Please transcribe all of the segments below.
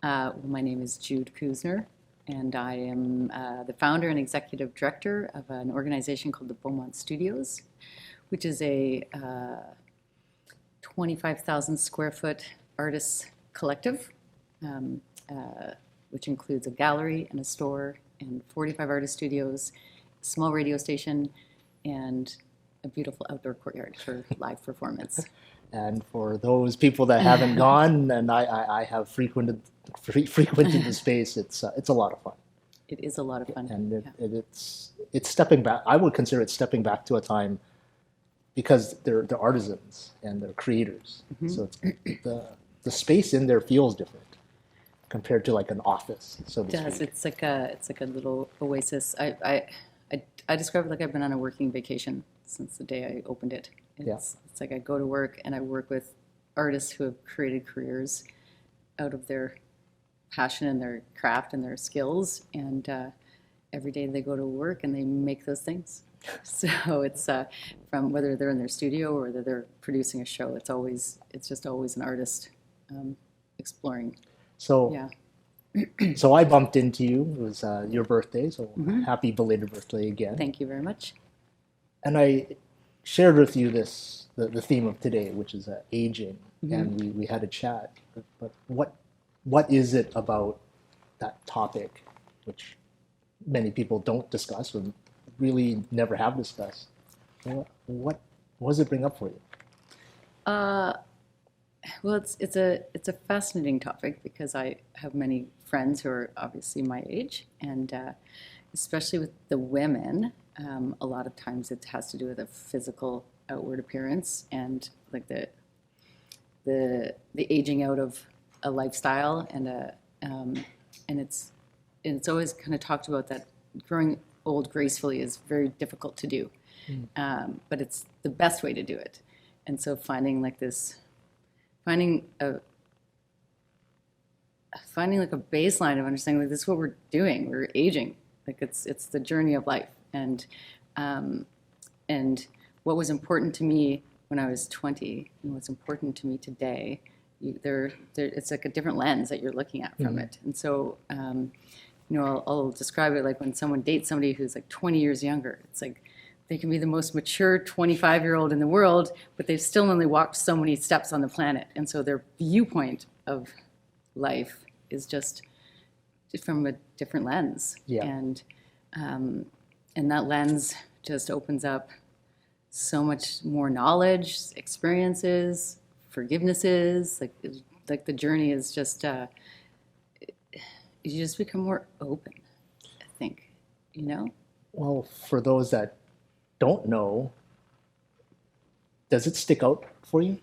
My name is Jude Kusnierz, and I am the founder and executive director of an organization called the Beaumont Studios, which is a 25,000 square foot artists collective, which includes a gallery and a store and 45 artist studios, a small radio station, and a beautiful outdoor courtyard for live performance. And for those people that haven't gone, and I have frequented the space, it's a lot of fun. It is a lot of fun. And it's stepping back. I would consider it stepping back to a time because they're artisans and they're creators. Mm-hmm. So the space in there feels different compared to like an office. So it does. It's like a little oasis. I describe it like I've been on a working vacation since the day I opened it. It's like I go to work and I work with artists who have created careers out of their passion and their craft and their skills, and every day they go to work and they make those things. So it's from whether they're in their studio or whether they're producing a show, it's just always an artist exploring. So yeah. So I bumped into you. It was your birthday, so mm-hmm. Happy belated birthday again. Thank you very much. And I shared with you the theme of today, which is aging, mm-hmm. and we had a chat. But what is it about that topic, which many people don't discuss or really never have discussed? What does it bring up for you? Well, it's a fascinating topic because I have many friends who are obviously my age, and especially with the women, a lot of times it has to do with a physical outward appearance and like the aging out of a lifestyle and it's always kind of talked about that growing old gracefully is very difficult to do, but it's the best way to do it. And so finding like a baseline of understanding like this is what we're doing, we're aging, like it's the journey of life. And what was important to me when I was 20 and what's important to me today, it's like a different lens that you're looking at from mm-hmm. it. And so, I'll describe it like when someone dates somebody who's like 20 years younger, it's like they can be the most mature 25-year-old in the world, but they've still only walked so many steps on the planet. And so their viewpoint of life is just from a different lens. Yeah. And that lens just opens up so much more knowledge, experiences, forgivenesses. Like the journey is just you just become more open, I think. Well, for those that don't know, does it stick out for you?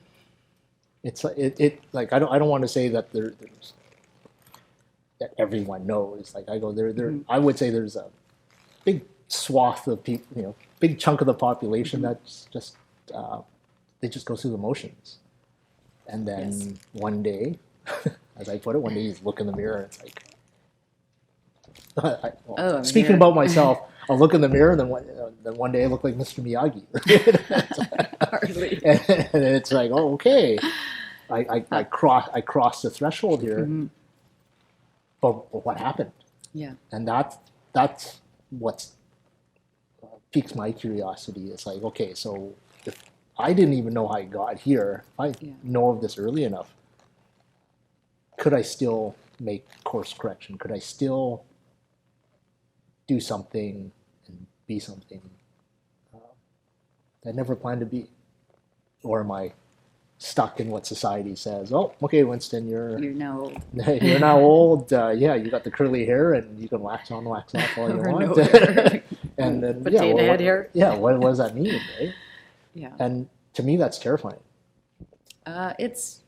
It's like I don't want to say that there's that everyone knows. Like I go there. Mm-hmm. I would say there's a big swath of people, big chunk of the population mm-hmm. that's just they just go through the motions, and then one day, as I put it, one day you look in the mirror and it's like, speaking about myself, I'll look in the mirror and then one day I look like Mr. Miyagi. Hardly. And it's like, oh, okay, I crossed the threshold here, mm-hmm. but what happened? Yeah, and that's what's piques my curiosity. It's like, okay, so if I didn't even know how I got here, if I know of this early enough, could I still make course correction? Could I still do something and be something that I never planned to be? Or am I stuck in what society says? Oh, okay, Winston, you're now old. You're now old. You got the curly hair, and you can wax on, wax off all you want. And then potato head hair. Yeah, what does that mean, right? Yeah. And to me, that's terrifying. It's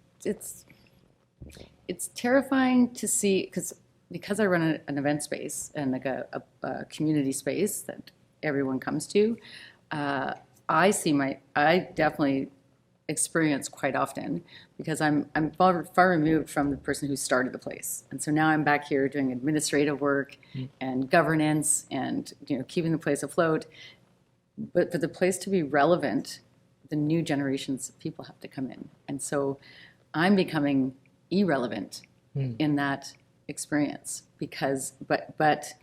terrifying to see because I run an event space and like a community space that everyone comes to. I definitely experience quite often because I'm far removed from the person who started the place, and so now I'm back here doing administrative work and governance and keeping the place afloat. But for the place to be relevant, the new generations of people have to come in, and so I'm becoming irrelevant in that experience because, but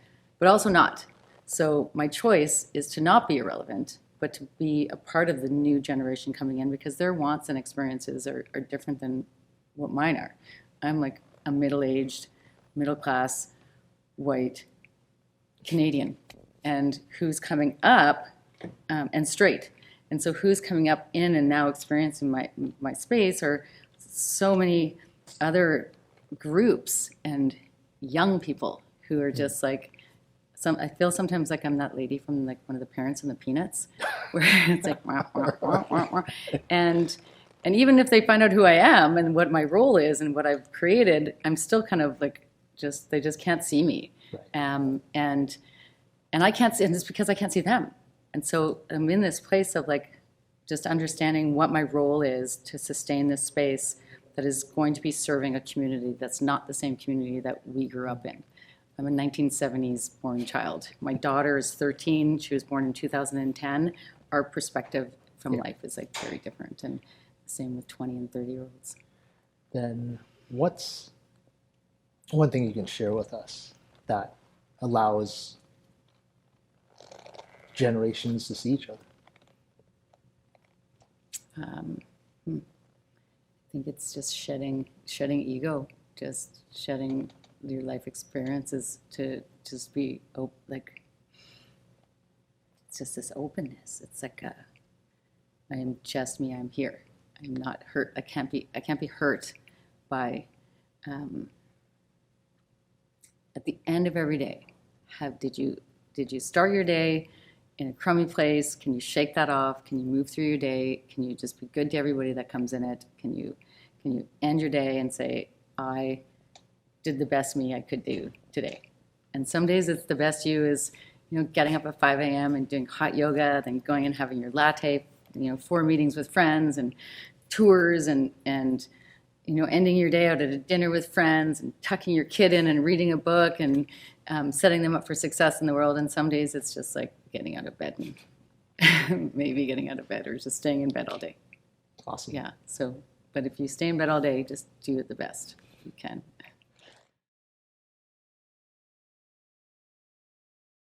also not. So my choice is to not be irrelevant, but to be a part of the new generation coming in because their wants and experiences are different than what mine are. I'm like a middle-aged, middle-class, white Canadian, and who's coming up and straight. And so who's coming up in and now experiencing my space are so many other groups and young people who are just like, I feel sometimes like I'm that lady from like one of the parents in the Peanuts, where it's like, wah, wah, wah, wah, wah. And even if they find out who I am and what my role is and what I've created, I'm still kind of like they just can't see me, Right. and I can't see, and it's because I can't see them. And so I'm in this place of like just understanding what my role is to sustain this space that is going to be serving a community that's not the same community that we grew up in. I'm a 1970s born child. My daughter is 13. She was born in 2010. Our perspective from life is like very different, and same with 20 and 30-year-olds. Then what's one thing you can share with us that allows generations to see each other? I think it's just shedding ego, just shedding your life experiences to just be like, it's just this openness. It's like I am just me. I'm here. I'm not hurt. I can't be hurt by. At the end of every day, did you start your day in a crummy place? Can you shake that off? Can you move through your day? Can you just be good to everybody that comes in it? Can you end your day and say, I did the best me I could do today? And some days it's the best you is, getting up at 5 a.m. and doing hot yoga, then going and having your latte, 4 meetings with friends and tours and ending your day out at a dinner with friends and tucking your kid in and reading a book and setting them up for success in the world. And some days it's just like getting out of bed and maybe getting out of bed or just staying in bed all day. Awesome. Yeah. So, but if you stay in bed all day, just do it the best you can.